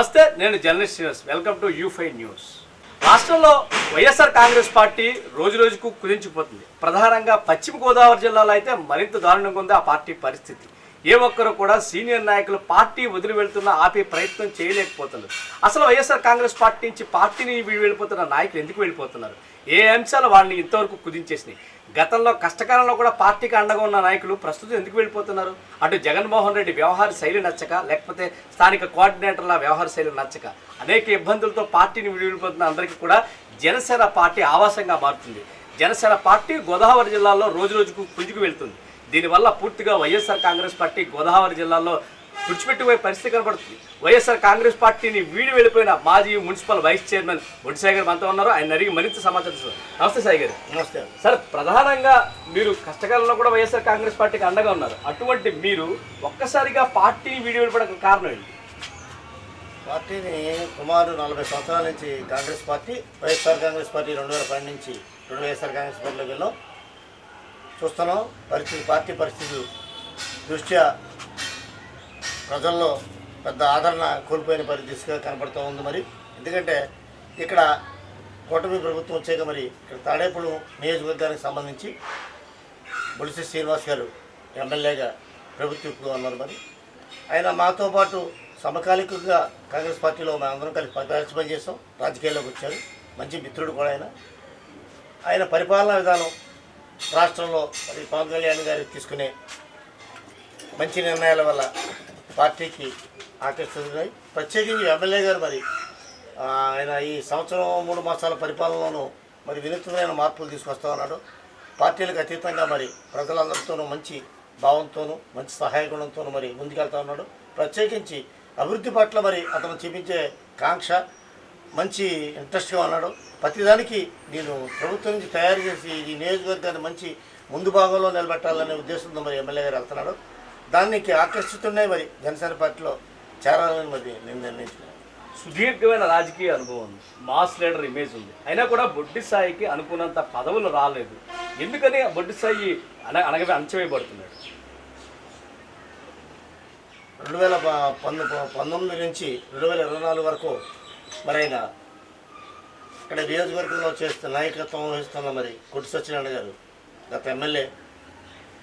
నమస్తే, నేను journalist Srinivas. Welcome to యూ5 న్యూస్. రాష్ట్రంలో వైఎస్ఆర్ కాంగ్రెస్ పార్టీ రోజు రోజుకు కుదించిపోతుంది. ప్రధానంగా పశ్చిమ గోదావరి జిల్లాలో అయితే మరింత దారుణంగా ఉంది ఆ పార్టీ పరిస్థితి. ఏ ఒక్కరు కూడా సీనియర్ నాయకులు పార్టీ వదిలి వెళ్తున్నా ఆపే ప్రయత్నం చేయలేకపోతున్నారు. అసలు వైఎస్ఆర్ కాంగ్రెస్ పార్టీ నుంచి పార్టీని వెళ్ళిపోతున్న నాయకులు ఎందుకు వెళ్ళిపోతున్నారు? ఏ అంశాలు వాళ్ళని ఇంతవరకు కుదించేసినాయి? గతంలో కష్టకాలంలో కూడా పార్టీకి అండగా ఉన్న నాయకులు ప్రస్తుతం ఎందుకు వెళ్ళిపోతున్నారు? అటు జగన్మోహన్ రెడ్డి వ్యవహార శైలి నచ్చక, లేకపోతే స్థానిక కోఆర్డినేటర్ల వ్యవహార శైలి నచ్చక అనేక ఇబ్బందులతో పార్టీని వెళ్ళిపోతున్న అందరికీ కూడా జనసేన పార్టీ ఆవాసంగా మారుతుంది. జనసేన పార్టీ గోదావరి జిల్లాలో రోజు రోజుకు పుంజుకు వెళ్తుంది. దీనివల్ల పూర్తిగా వైఎస్ఆర్ కాంగ్రెస్ పార్టీ గోదావరి జిల్లాలో తుడిచిపెట్టిపోయే పరిస్థితి కనబడుతుంది. వైఎస్ఆర్ కాంగ్రెస్ పార్టీని వీడి వెళ్ళిపోయిన మాజీ మున్సిపల్ వైస్ చైర్మన్ బొడ్డి సాయి గారు మనతో ఉన్నారు. ఆయన అడిగి మరింత సమాచారం ఇస్తారు. నమస్తే సాయి గారు. నమస్తే సార్, ప్రధానంగా మీరు కష్టకాలంలో కూడా వైఎస్ఆర్ కాంగ్రెస్ పార్టీకి అండగా ఉన్నారు. అటువంటి మీరు ఒక్కసారిగా పార్టీని వీడి వెళ్ళిపోవడానికి కారణం ఏంటి? పార్టీని సుమారు 40 సంవత్సరాల నుంచి కాంగ్రెస్ పార్టీ వైఎస్ఆర్ కాంగ్రెస్ పార్టీ 2012 నుంచి వైఎస్ఆర్ కాంగ్రెస్ పార్టీలోకి వెళ్ళాం. చూస్తున్నాం పార్టీ పరిస్థితులు దృష్ట్యా ప్రజల్లో పెద్ద ఆదరణ కోల్పోయిన పరిస్థితిగా కనబడుతూ ఉంది. మరి ఎందుకంటే ఇక్కడ కూటమి ప్రభుత్వం వచ్చాక మరి ఇక్కడ తాడేపల్లి నియోజకవర్గానికి సంబంధించి బొలిశెట్టి శ్రీనివాస్ గారు ఎమ్మెల్యేగా ప్రభుత్వం ఇప్పుడు ఉన్నారు. మరి ఆయన మాతో పాటు సమకాలికంగా కాంగ్రెస్ పార్టీలో మేమందరం కలిసి పనిచేస్తాం. రాజకీయాల్లోకి వచ్చారు. మంచి మిత్రుడు కూడా ఆయన పరిపాలనా విధానం రాష్ట్రంలో మరి పవన్ కళ్యాణ్ గారు తీసుకునే మంచి నిర్ణయాల వల్ల పార్టీకి ఆకర్షిస్తున్నాయి. ప్రత్యేకించి ఎమ్మెల్యే గారు మరి ఆయన ఈ సంవత్సరం 3 మాసాల పరిపాలనలోనూ మరి వినూత్నమైన మార్పులు తీసుకొస్తా ఉన్నాడు. పార్టీలకు అతీతంగా మరి ప్రజలందరితోనూ మంచి భావంతోనూ మంచి సహాయ గుణంతోనూ మరి ముందుకెళ్తా ఉన్నాడు. ప్రత్యేకించి అభివృద్ధి పట్ల మరి అతను చూపించే కాంక్ష మంచి ఇంట్రెస్ట్గా ఉన్నాడు. ప్రతిదానికి నేను ప్రభుత్వం నుంచి తయారు చేసి ఈ నియోజకవర్గాన్ని మంచి ముందు భాగంలో నిలబెట్టాలనే ఉద్దేశంతో మరి ఎమ్మెల్యే గారు వెళ్తున్నాడు. దానికి ఆకర్షిస్తున్నాయి మరి జనసేన పార్టీలో చేరాలని మరి నేను నిర్ణయించుకున్నాను. సుదీర్ఘమైన రాజకీయ అనుభవం ఉంది, మాస్ లీడర్ ఇమేజ్ ఉంది. అయినా కూడా బొడ్డి సాయికి అనుకున్నంత పదవులు రాలేదు. ఎందుకని బొడ్డి సాయి అనగా అణచివేయబడుతున్నాడు? 2019 నుంచి 2024 వరకు మరి ఆయన ఇక్కడ నియోజకవర్గంలో నాయకత్వం వహిస్తున్న మరి కొట్టి సత్యనారాయణ గారు గత ఎమ్మెల్యే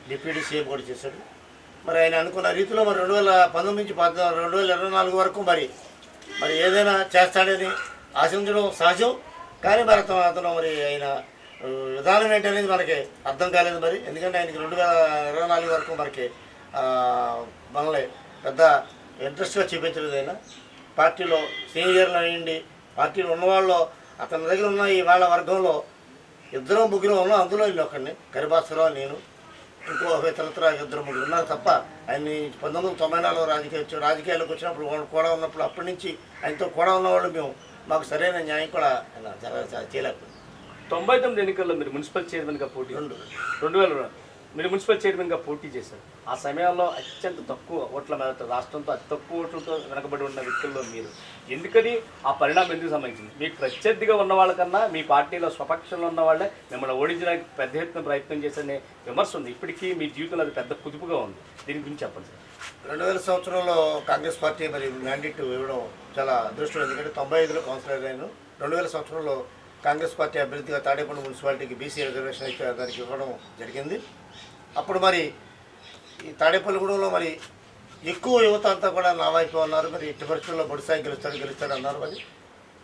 డిప్యూటీ సీఎం కూడా చేశాడు. మరి ఆయన అనుకున్న రీతిలో మరి 2019 నుంచి 2024 వరకు మరి ఏదైనా చేస్తాడని ఆశించడం సహజం. కానీ మరి అతను మరి ఆయన విధానం ఏంటనేది మనకి అర్థం కాలేదు. మరి ఎందుకంటే ఆయనకి 2024 వరకు మనకి మనల్ని పెద్ద ఇంట్రెస్ట్గా చూపించలేదు. ఆయన పార్టీలో సీనియర్లు అయ్యండి, పార్టీలో ఉన్నవాళ్ళు అతని దగ్గర ఉన్న ఈ వాళ్ళ వర్గంలో 2-3 ఉన్నాం. అందులో వీళ్ళు ఒకడిని కరిభాస్కరరావు, నేను, ఇంకో ఇతరత్ర 2-3 ఉన్నారు తప్ప ఆయన్ని 1994 రాజకీయాల్లోకి వచ్చినప్పుడు కూడా ఉన్నప్పుడు అప్పటి నుంచి ఆయనతో కూడా ఉన్నవాళ్ళు మేము మాకు సరైన న్యాయం కూడా చేయలేకపోయింది. 99 ఎన్నికల్లో మీరు మున్సిపల్ చైర్మన్గా పోటీ 2000 మీరు మున్సిపల్ చైర్మన్గా పోటీ చేశారు. ఆ సమయంలో అత్యంత తక్కువ ఓట్ల మీద రాష్ట్రంతో అతి తక్కువ ఓట్లతో వెనకబడి ఉన్న వ్యక్తుల్లో మీరు. ఎందుకని ఆ పరిణామం ఎందుకు సంబంధించింది? మీకు ప్రత్యర్థిగా ఉన్న వాళ్ళకన్నా మీ పార్టీలో స్వపక్షంలో ఉన్న వాళ్ళే మిమ్మల్ని ఓడించడానికి పెద్ద ఎత్తున ప్రయత్నం చేసే విమర్శ ఉంది. ఇప్పటికీ మీ జీవితంలో అది పెద్ద కుదుపుగా ఉంది. దీని గురించి చెప్పండి సార్. 2000 సంవత్సరంలో కాంగ్రెస్ పార్టీ మరి మ్యాండేట్ ఇవ్వడం చాలా అదృష్టం. ఎందుకంటే 95లో కౌన్సిలర్ అయినాను. 2000 సంవత్సరంలో కాంగ్రెస్ పార్టీ అభ్యర్థిగా తాడేపల్లి మున్సిపాలిటీకి బీసీ రిజర్వేషన్ అయితే దానికి ఇవ్వడం జరిగింది. అప్పుడు మరి ఈ తాడేపల్లిగూడెంలో మరి ఎక్కువ యువత అంతా కూడా నా వైపు ఉన్నారు. మరి ఎట్టి పరిస్థితుల్లో బొడ్డి సాయి గెలుస్తాడు అన్నారు. మరి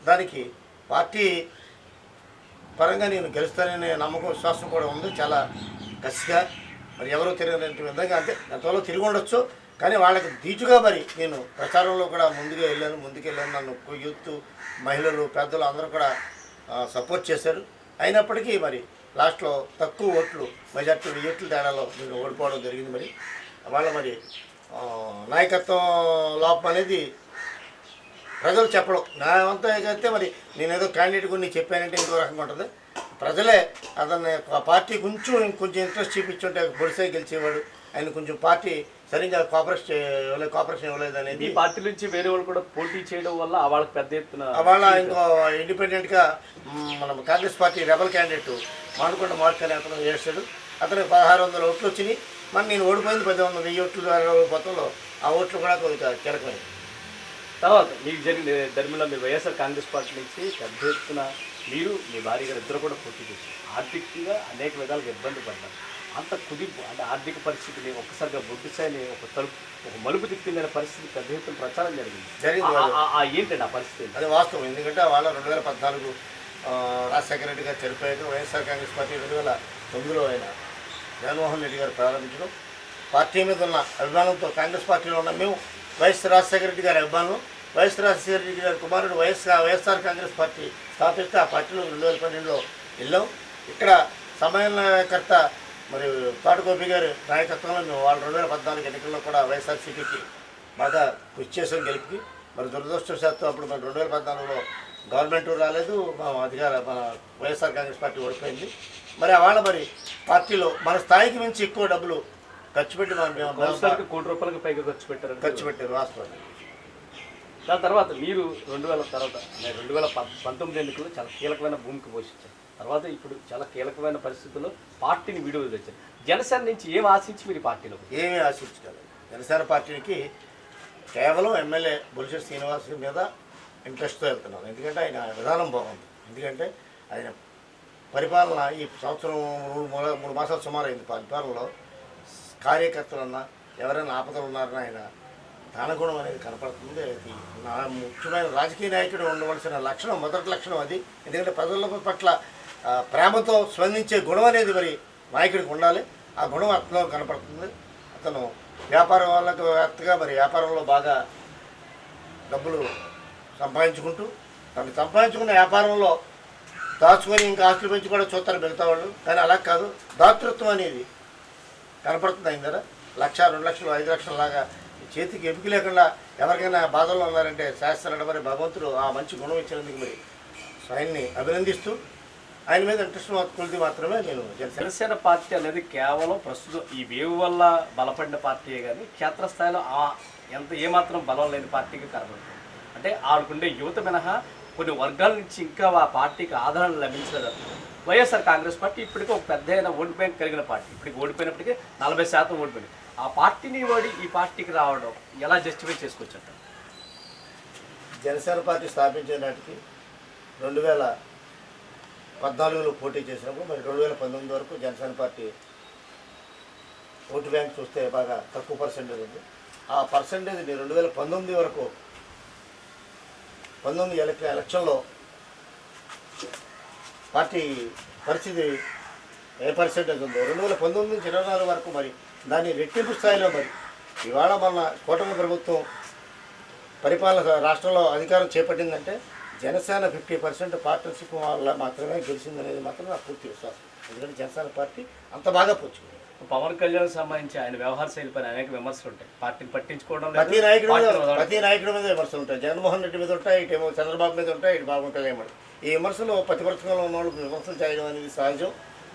దానికి పార్టీ పరంగా నేను గెలుస్తాననే నమ్మకం విశ్వాసం కూడా ఉంది. చాలా కసిగా మరి ఎవరో తిరిగినటువంటి విధంగా, అంటే గతంలో తిరిగి ఉండొచ్చు కానీ వాళ్ళకి ధీటుగా మరి నేను ప్రచారంలో కూడా ముందుకెళ్ళాను. నన్ను యూత్, మహిళలు, పెద్దలు అందరూ కూడా సపోర్ట్ చేశారు. అయినప్పటికీ మరి లాస్ట్లో తక్కువ ఓట్లు, మెజార్టీ 1000 ఓట్ల తేడాలో నేను ఓడిపోవడం జరిగింది. మరి వాళ్ళ మరి నాయకత్వం లోపం అనేది ప్రజలు చెప్పడం నావంతా అయితే మరి నేనేదో క్యాండిడేట్ గురించి చెప్పానంటే ఇంకో రకంగా ఉంటుంది. ప్రజలే అతన్ని పార్టీ కొంచెం ఇంట్రెస్ట్ చూపించుంటే బొడ్డి సాయి గెలిచేవాడు. ఆయన కొంచెం పార్టీ సరిగ్గా కోఆపరేషన్ ఇవ్వలేదు అనేది. ఈ పార్టీ నుంచి వేరే వాళ్ళు కూడా పోటీ చేయడం వల్ల వాళ్ళకి పెద్ద ఎత్తున వాళ్ళ ఇంకో ఇండిపెండెంట్గా మనం Congress party rebel candidate Manukonda mark అనే అతను చేశాడు. అతనికి 1600 ఓట్లు వచ్చినాయి. మరి నేను ఓడిపోయింది 1000 ఓట్లు మొత్తంలో. ఆ ఓట్లు కూడా కొద్దిగా కీలకమైంది. తర్వాత మీకు జరిగిన ధర్మిలో మీ వైఎస్ఆర్ కాంగ్రెస్ పార్టీ నుంచి పెద్ద ఎత్తున మీరు మీ భార్య గారు ఇద్దరు కూడా పోటీ చేశారు. ఆర్థికంగా అనేక విధాలుగా ఇబ్బంది పడ్డారు. అంత కుదింపు అంటే ఆర్థిక పరిస్థితిని ఒక్కసారిగా బొడ్డుసాయిని ఒక మలుపు తిప్పిందనే పరిస్థితి పెద్ద ఎత్తున ప్రచారం జరిగింది. ఏంటండి ఆ పరిస్థితి? అది వాస్తవం. ఎందుకంటే వాళ్ళ 2014 రాజశేఖర రెడ్డి గారు చనిపోయాక వైఎస్ఆర్ కాంగ్రెస్ పార్టీ 2009లో ఆయన జగన్మోహన్ రెడ్డి గారు ప్రారంభించడం, పార్టీ మీద ఉన్న అభిమానంతో కాంగ్రెస్ పార్టీలో ఉన్న మేము వైఎస్ రాజశేఖర రెడ్డి గారి అభిమానులు, వైఎస్ రాజశేఖర రెడ్డి గారి కుమారుడు వైఎస్ఆర్ కాంగ్రెస్ పార్టీ స్థాపిస్తే ఆ పార్టీలో 2012లో వెళ్ళాం. ఇక్కడ సమన్వయకర్త మరి తాటుగోపి గారి నాయకత్వంలో మేము వాళ్ళు 2014 ఎన్నికల్లో కూడా వైఎస్ఆర్సీపీకి బాగా కృషి చేసాం గెలుపుకి. మరి దురదృష్టవశాత్తు అప్పుడు మన 2014లో గవర్నమెంట్ రాలేదు, మన వైఎస్ఆర్ కాంగ్రెస్ పార్టీ ఓడిపోయింది. మరి వాళ్ళ మరి పార్టీలో మన స్థాయికి మించి ఎక్కువ డబ్బులు ఖర్చు పెట్టి ₹1 కోటి పైగా ఖర్చు పెట్టారు వాస్తవం. దాని తర్వాత మీరు 2019 ఎన్నికల్లో చాలా కీలకమైన భూమికి పోషించారు. తర్వాత ఇప్పుడు చాలా కీలకమైన పరిస్థితుల్లో పార్టీని వీడియో తెచ్చారు. జనసేన నుంచి ఏం ఆశించి మీరు పార్టీలో? ఏమీ ఆశించగలరు. జనసేన పార్టీకి కేవలం ఎమ్మెల్యే బొలిశెట్టి శ్రీనివాస్ మీద ఇంట్రెస్ట్తో వెళ్తున్నాను. ఎందుకంటే ఆయన విధానం బాగుంది. ఎందుకంటే ఆయన పరిపాలన ఈ సంవత్సరం 3 మాసాలు సుమారు అయింది. పరిపాలనలో కార్యకర్తలన్నా ఎవరైనా ఆపదలు ఉన్నారని ఆయన దానగుణం అనేది కనపడుతుంది. అది నా ముఖ్యమైన రాజకీయ నాయకుడు ఉండవలసిన లక్షణం, మొదటి లక్షణం అది. ఎందుకంటే ప్రజల పట్ల ప్రేమతో స్పందించే గుణం అనేది మరి నాయకుడికి ఉండాలి. ఆ గుణం అతను కనపడుతుంది. అతను వ్యాపారం వాళ్ళకు వేత్తగా మరి వ్యాపారంలో బాగా డబ్బులు సంపాదించుకుంటూ తను సంపాదించుకున్న వ్యాపారంలో దాచుకొని ఇంకా ఆస్తులు పెంచి కూడా చూస్తారు మిగతా వాళ్ళు. కానీ అలా కాదు, దాతృత్వం అనేది కనపడుతుంది. ఆయన దగ్గర 1,00,000, 2 లక్షలు, 5 లక్షల లాగా చేతికి ఎంపిక లేకుండా ఎవరికైనా బాధల్లో ఉన్నారంటే శాస్త్రాలు మరి భగవంతుడు ఆ మంచి గుణం ఇచ్చినందుకు మరి ఆయన్ని అభినందిస్తూ ఆయన మీద ఇంట్రెస్ట్ కొలిది మాత్రమే నేను జనసేన పార్టీ అనేది కేవలం ప్రస్తుతం ఈ వేవ్ వల్ల బలపడిన పార్టీయే కానీ క్షేత్రస్థాయిలో ఏమాత్రం బలం లేని పార్టీకి కనబడుతుంది. అంటే ఆడుకుండే యువత మినహా కొన్ని వర్గాల నుంచి ఇంకా ఆ పార్టీకి ఆదరణ లభించలేదు. వైఎస్ఆర్ కాంగ్రెస్ పార్టీ ఇప్పటికీ ఒక పెద్ద ఓటు బ్యాంక్ కలిగిన పార్టీ. ఇప్పటికి ఓడిపోయినప్పటికీ 40% ఓడిపోయింది. ఆ పార్టీని ఓడి ఈ పార్టీకి రావడం ఎలా జస్టిఫై చేసుకోవచ్చంట? జనసేన పార్టీ స్థాపించే నాటికి 2014లో పోటీ చేసినప్పుడు మరి 2019 వరకు జనసేన పార్టీ ఓటు బ్యాంక్ చూస్తే బాగా తక్కువ పర్సెంటేజ్ ఉంది. ఆ పర్సెంటేజ్ని 2019 వరకు 19 ఎలక్షన్లో పార్టీ పరిస్థితి ఏ పర్సెంటేజ్ ఉందో 2019 నుంచి 24 వరకు మరి దాన్ని రెట్టింపు స్థాయిలో మరి ఇవాళ మన కూటమి ప్రభుత్వం పరిపాలన రాష్ట్రంలో అధికారం చేపట్టిందంటే జనసేన 50% పార్ట్నర్షిప్ వల్ల మాత్రమే గెలిచిందనేది మాత్రం నాకు పూర్తి విశ్వాసం. ఎందుకంటే జనసేన పార్టీ అంత బాగా పుచ్చుకుంది. పవన్ కళ్యాణ్ సంబంధించి ఆయన వ్యవహార శైలిపైన అనేక విమర్శలు ఉంటాయి. పార్టిని పట్టించుకోవడం ప్రతి నాయకుడి మీద విమర్శలు ఉంటాయి. జగన్మోహన్ రెడ్డి మీద ఉంటాయి, ఇటేమో చంద్రబాబు మీద ఉంటాయి, ఇటు బాగుంటుంది ఏమో. ఈ విమర్శలు ప్రతిపక్షంలో ఉన్న వాళ్ళు విమర్శలు చేయడం అనేది సహజం.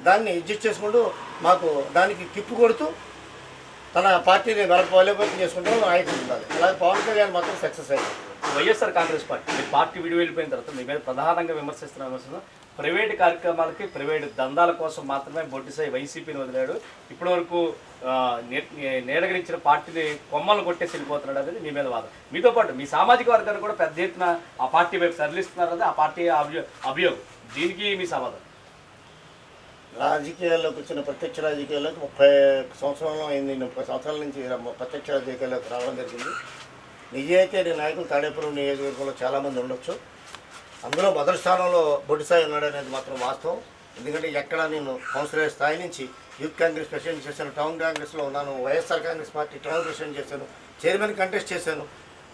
దాన్ని అడ్జస్ట్ చేసుకుంటూ మాకు దానికి కిప్పు కొడుతూ తన పార్టీని బలోపేతం చేసుకుంటూ నాయకులు ఉండాలి. అలాగే పవన్ కళ్యాణ్ మాత్రం సక్సెస్ అయ్యింది. వైఎస్ఆర్ కాంగ్రెస్ పార్టీ మీ పార్టీ విడివి వెళ్ళిపోయిన తర్వాత మీ మీద ప్రధానంగా విమర్శిస్తున్న విమర్శలు ప్రైవేటు కార్యక్రమాలకి ప్రైవేటు దందాల కోసం మాత్రమే బొడ్డుసాయి వైసీపీని వదిలాడు. ఇప్పటివరకు నేడగరించిన పార్టీని కొమ్మలు కొట్టేసి వెళ్ళిపోతున్నాడు అనేది మీ మీద వాదం. మీతో పాటు మీ సామాజిక వర్గాన్ని కూడా పెద్ద ఎత్తున ఆ పార్టీ వైపు తరలిస్తున్నారని ఆ పార్టీ అభియోగం. దీనికి మీ సమాధానం? రాజకీయాల్లోకి వచ్చిన ప్రత్యక్ష రాజకీయాల్లోకి 30 సంవత్సరాలు అయింది. 30 సంవత్సరాల నుంచి ప్రత్యక్ష రాజకీయాల్లోకి రావడం జరిగింది. నిజాయితీ నాయకులు తాడేపురం నియోజకవర్గంలో చాలామంది ఉండొచ్చు. అందులో మొదటి స్థానంలో బొడ్డుసాయి ఉన్నాడు అనేది మాత్రం వాస్తవం. ఎందుకంటే ఎక్కడ నేను కౌన్సిలర్ స్థాయి నుంచి యూత్ కాంగ్రెస్ ప్రెసిడెంట్ చేశాను, టౌన్ కాంగ్రెస్లో ఉన్నాను, YSR Congress party town president చేశాను, చైర్మన్ కంటెస్ట్ చేశాను,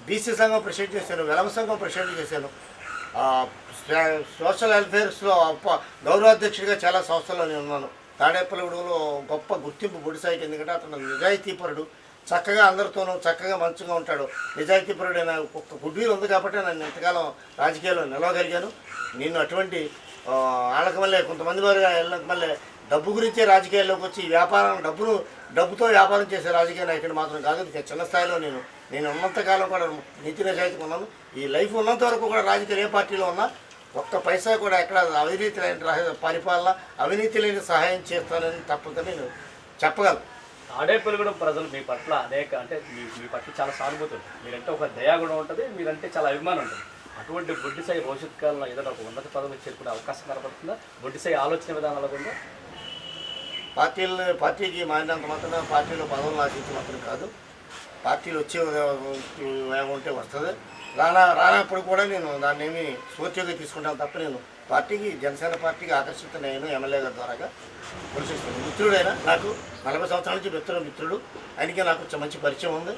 బీసీ సంఘం ప్రెసిడెంట్ చేశాను, వెలమ సంఘం ప్రెసిడెంట్ చేశాను, సోషల్ వెల్ఫేర్స్లో గౌరవాధ్యక్షుడిగా చాలా సంస్థల్లో నేను ఉన్నాను. తాడేపల్లిగూడెంలో గొప్ప గుర్తింపు బొడ్డుసాయికి. ఎందుకంటే అతను నిజాయితీపరుడు, చక్కగా అందరితోనూ చక్కగా మంచిగా ఉంటాడు. నిజాయితీపరుడైన ఒక్క గుడ్వీలు ఉంది కాబట్టి నేను ఇంతకాలం రాజకీయాల్లో నిలవగలిగాను. నేను అటువంటి వాళ్ళకి మళ్ళీ కొంతమంది వారుగా వెళ్ళక మళ్ళీ డబ్బు గురించే రాజకీయాల్లోకి వచ్చి వ్యాపారం డబ్బుతో వ్యాపారం చేసే రాజకీయ నాయకుడు మాత్రం కాదు. చిన్న స్థాయిలో నేను ఉన్నంతకాలం కూడా నీతి నిజాయితీగా ఉన్నాను. ఈ లైఫ్ ఉన్నంత వరకు కూడా రాజకీయ ఏ పార్టీలో ఉన్నా ఒక్క పైసా కూడా ఎక్కడ అవినీతి లేని పరిపాలన, అవినీతి లేని సహాయం చేస్తానని తప్పదని నేను చెప్పగలను. తాడేపల్లిగూడెం ప్రజలు మీ పట్ల అనేక అంటే మీ పట్ల చాలా సానుభూతి ఉంటుంది, మీరంటే ఒక దయాగుణం ఉంటుంది, మీరంటే చాలా అభిమానం ఉంటుంది. అటువంటి బొడ్డిసాయి భవిష్యత్ కాలంలో ఏదైనా ఒక ఉన్నత పదవికి చేరుకునే అవకాశం కనపడుతుందా? బొడ్డిసాయి ఆలోచన విధానాల ఉందా? పార్టీకి మారినంత మాత్రం పార్టీలో పదవులు ఆశించి మాత్రం కాదు. పార్టీలు వచ్చే వేగం ఉంటే వస్తుంది, రానప్పుడు కూడా నేను దాన్ని ఏమి స్ఫూర్తిగా తీసుకుంటాను తప్ప నేను పార్టీకి జనసేన పార్టీకి ఆకర్షితున్న నేను ఎమ్మెల్యే గారి ద్వారాగా కొలిసిస్తాను. మిత్రుడైనా నాకు 40 సంవత్సరాల నుంచి మిత్రుడు, ఆయనకి నాకు మంచి పరిచయం ఉంది.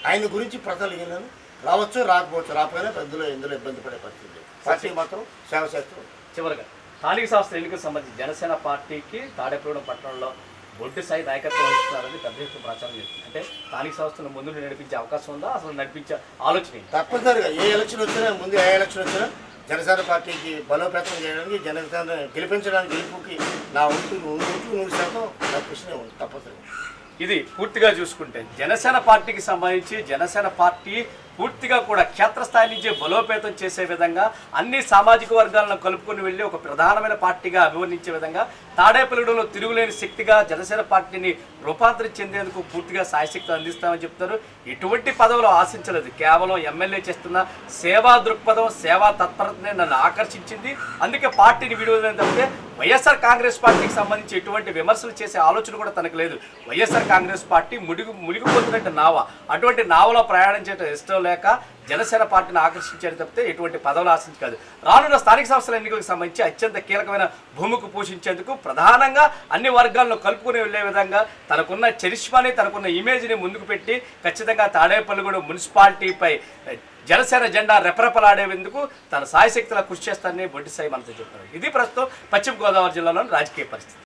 ఆయన గురించి ప్రజలు నేను రావచ్చు రాకపోవచ్చు, రాకపోయినా పెద్దలు ఇందులో ఇబ్బంది పడే పరిస్థితి. పార్టీకి మాత్రం సేవ చేస్తాం. చివరిగా స్థానిక సంస్థల ఎన్నికలకు సంబంధించి జనసేన పార్టీకి తాడేపల్లిగూడెం పట్టణంలో బొడ్డిసాయి నాయకత్వం వహిస్తున్నారని పెద్ద ఎత్తున ప్రచారం చేస్తుంది. అంటే స్థానిక సంస్థలను ముందు నడిపించే అవకాశం ఉందా, అసలు నడిపించే ఆలోచన? తప్పనిసరిగా ఏ ఎలక్షన్ వచ్చినా ముందు ఏ ఎలక్షన్ వచ్చినా జనసేన పార్టీకి బలోపేతం చేయడానికి, జనసేన గెలిపించడానికి, గెలుపుకి నా వంతు 100% నా కృషి ఉంది తప్పనిసరిగా. ఇది పూర్తిగా చూసుకుంటే జనసేన పార్టీకి సంబంధించి జనసేన పార్టీ పూర్తిగా కూడా క్షేత్రస్థాయి నుంచి బలోపేతం చేసే విధంగా అన్ని సామాజిక వర్గాలను కలుపుకొని వెళ్ళి ఒక ప్రధానమైన పార్టీగా అభివర్ణించే విధంగా తాడేపల్లిగూడెంలో తిరుగులేని శక్తిగా జనసేన పార్టీని రూపాంతరం చెందేందుకు పూర్తిగా సాయశక్తి అందిస్తామని చెప్తారు. ఎటువంటి పదవులు ఆశించలేదు, కేవలం ఎమ్మెల్యే చేస్తున్న సేవా దృక్పథం, సేవా తత్పరతనే నన్ను ఆకర్షించింది. అందుకే పార్టీని విడుదల తప్పితే వైఎస్ఆర్ కాంగ్రెస్ పార్టీకి సంబంధించి ఎటువంటి విమర్శలు చేసే ఆలోచన కూడా తనకు లేదు. వైఎస్ఆర్ కాంగ్రెస్ పార్టీ మునిగిపోతున్నట్టు నావ, అటువంటి నావలో ప్రయాణం చేయడం ఇష్టం లేక జనసేన పార్టీని ఆకర్షించేది తప్పితే ఎటువంటి పదవులు ఆశించి కాదు. రానున్న స్థానిక సంస్థల ఎన్నికలకు సంబంధించి అత్యంత కీలకమైన భూమికి పోషించేందుకు ప్రధానంగా అన్ని వర్గాలను కలుపుకుని వెళ్లే విధంగా తనకున్న చరిష్మాని, తనకున్న ఇమేజ్ని ముందుకు పెట్టి ఖచ్చితంగా తాడేపల్లిగూడెం మున్సిపాలిటీపై జనసేన జెండా రెపరెపలాడేందుకు తన సాయశక్తిలా కృషి చేస్తానని బొడ్డిసాయి మనతో చెప్తున్నారు. ఇది ప్రస్తుతం పశ్చిమ గోదావరి జిల్లాలోని రాజకీయ పరిస్థితి.